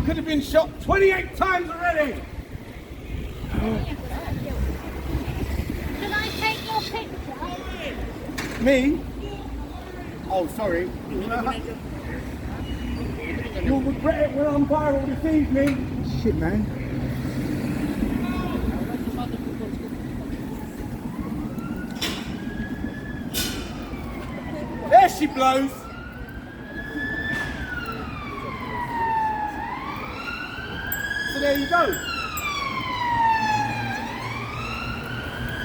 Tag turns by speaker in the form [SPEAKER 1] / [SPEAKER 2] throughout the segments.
[SPEAKER 1] could have been shot 28 times already.
[SPEAKER 2] Can I take your picture?
[SPEAKER 1] Me? Oh, sorry. You'll regret it when I'm viral this evening.
[SPEAKER 3] Shit, man.
[SPEAKER 1] There she blows. So there you go.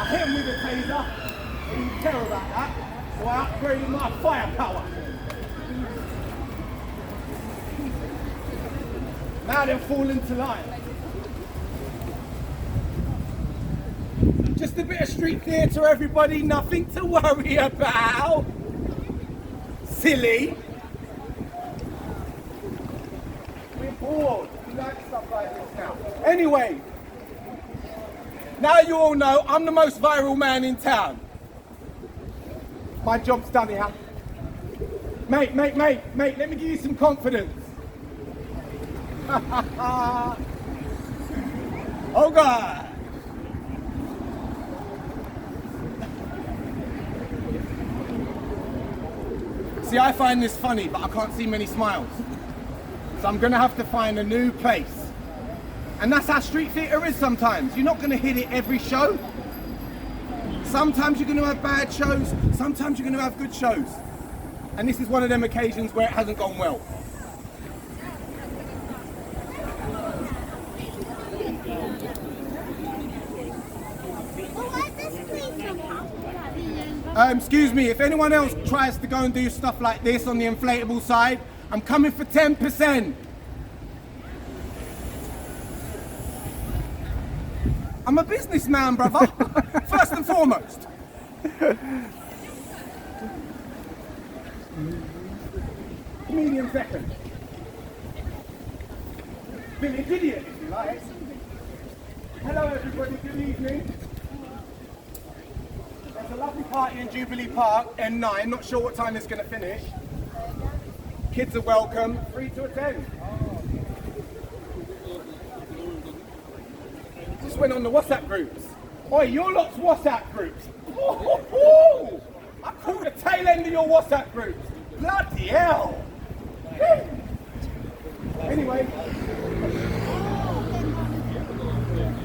[SPEAKER 1] I hit him with a taser. I didn't care about that. So I upgraded my firepower. Now they're falling to line. Just a bit of street theatre, everybody. Nothing to worry about. Silly. We're bored. We like stuff like this now. Anyway, now you all know I'm the most viral man in town. My job's done here. Mate, let me give you some confidence. Oh God. See, I find this funny, but I can't see many smiles. So I'm gonna have to find a new place. And that's how street theatre is sometimes. You're not gonna hit it every show. Sometimes you're gonna have bad shows, sometimes you're gonna have good shows. And this is one of them occasions where it hasn't gone well. Excuse me, if anyone else tries to go and do stuff like this on the inflatable side, I'm coming for 10%. I'm a businessman, brother, first and foremost. Comedian second. Village idiot, if you like. Hello everybody, good evening. There's a lovely party in Jubilee Park, N9, not sure what time it's going to finish. Kids are welcome, free to attend. Just went on the WhatsApp groups. Oi, your lot's WhatsApp groups. Ooh, I caught the tail end of your WhatsApp groups. Bloody hell. Anyway,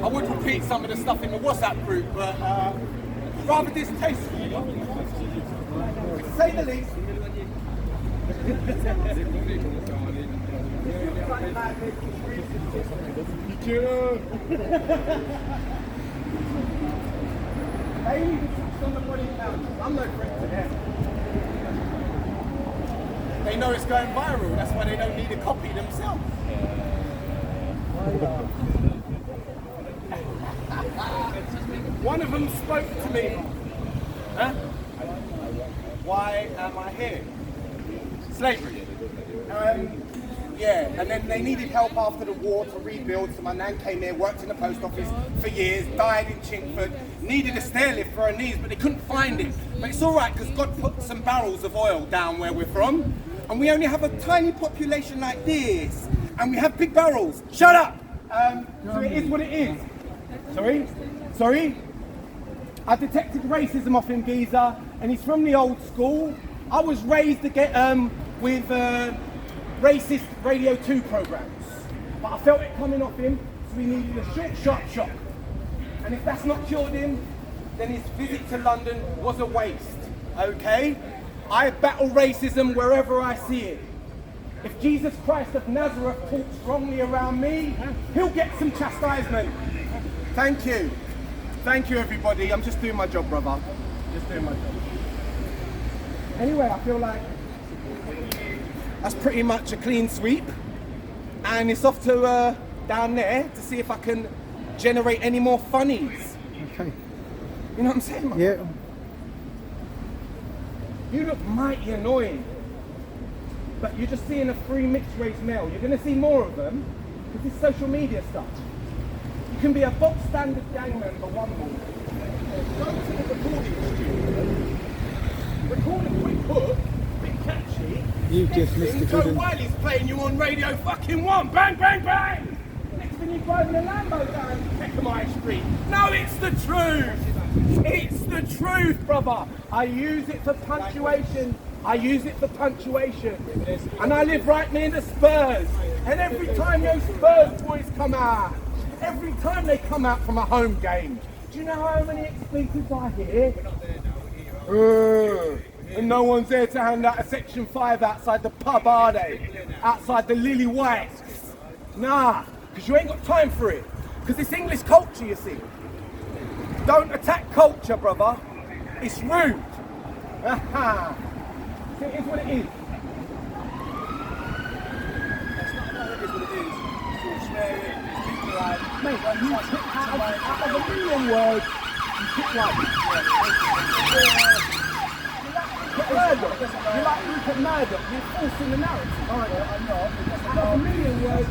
[SPEAKER 1] I would repeat some of the stuff in the WhatsApp group, but rather distasteful, to say the least. They even touched on the body count. I'm no friend to them. They know it's going viral, that's why they don't need a copy themselves. One of them spoke to me. Huh? Why am I here? Slavery. Yeah, and then they needed help after the war to rebuild, so my nan came here, worked in the post office for years, died in Chingford, needed a stair lift for her knees, but they couldn't find it. But it's all right, because God put some barrels of oil down where we're from, and we only have a tiny population like this, and we have big barrels. Shut up! So it is what it is. Sorry? I detected racism off him, geezer, and he's from the old school. I was raised to get with racist Radio 2 programs, but I felt it coming off him, so we needed a short, sharp shock. And if that's not cured him, then his visit to London was a waste, okay? I battle racism wherever I see it. If Jesus Christ of Nazareth talks wrongly around me, he'll get some chastisement. Thank you. Thank you, everybody. I'm just doing my job, brother. Just doing my job. Anyway, I feel like that's pretty much a clean sweep. And it's off to down there to see if I can generate any more funnies.
[SPEAKER 3] Okay.
[SPEAKER 1] You know what I'm saying, man?
[SPEAKER 3] Yeah.
[SPEAKER 1] You look mighty annoying. But you're just seeing a free mixed race male. You're going to see more of them because it's social media stuff. You can be a box standard gang member one morning. Go to the recording studio, record a quick hook, a bit catchy,
[SPEAKER 3] You just missed the
[SPEAKER 1] Joe
[SPEAKER 3] good one.
[SPEAKER 1] Wiley's playing you on Radio fucking 1. Bang, bang, bang! Next thing you're driving a Lambo down Peckham Street. No, it's the truth. It's the truth, brother. I use it for punctuation. I use it for punctuation. And I live right near the Spurs. And every time those Spurs boys come out, every time they come out from a home game, do you know how many expletives I hear? And no one's there to hand out a Section 5 outside the pub, are they? Outside the Lily Whites. Nah, because you ain't got time for it. Because it's English culture, you see. Don't attack culture, brother. It's rude. Aha. See, it is what it is.
[SPEAKER 4] That's not about it is what it is. It's all swearing, it's people like,
[SPEAKER 1] Mate, you pick out of a million words, you pick like Murdoch. You're like Rupert Murdoch. You're forcing the narrative, aren't you?
[SPEAKER 4] I'm not.
[SPEAKER 1] Out of a million words,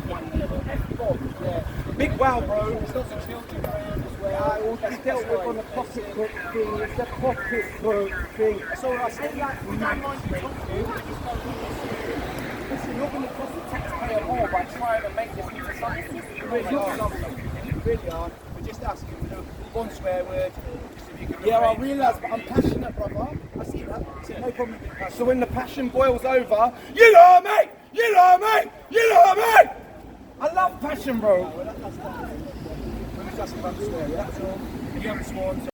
[SPEAKER 1] one little F-bomb.
[SPEAKER 4] Yeah.
[SPEAKER 1] Big wow, bro.
[SPEAKER 4] There's lots of children around as well.
[SPEAKER 1] It's dealt with on the pocketbook thing. It's the pocketbook thing.
[SPEAKER 4] So I said, like, we don't mind you talking to you, but just don't take it seriously.
[SPEAKER 1] Listen, you're going to cost the taxpayer more by trying to make this into something.
[SPEAKER 4] You really are. You really are. We're just asking for one swear word. Just if you can
[SPEAKER 1] Yeah, I
[SPEAKER 4] refrain.
[SPEAKER 1] realise, but I'm passionate, brother.
[SPEAKER 4] I see that. No problem being passionate.
[SPEAKER 1] So when the passion boils over, you know what I mean? You know what I mean? You know what I mean? I love passion, bro.
[SPEAKER 4] We're just asking about the swear word, that's all. You haven't sworn, so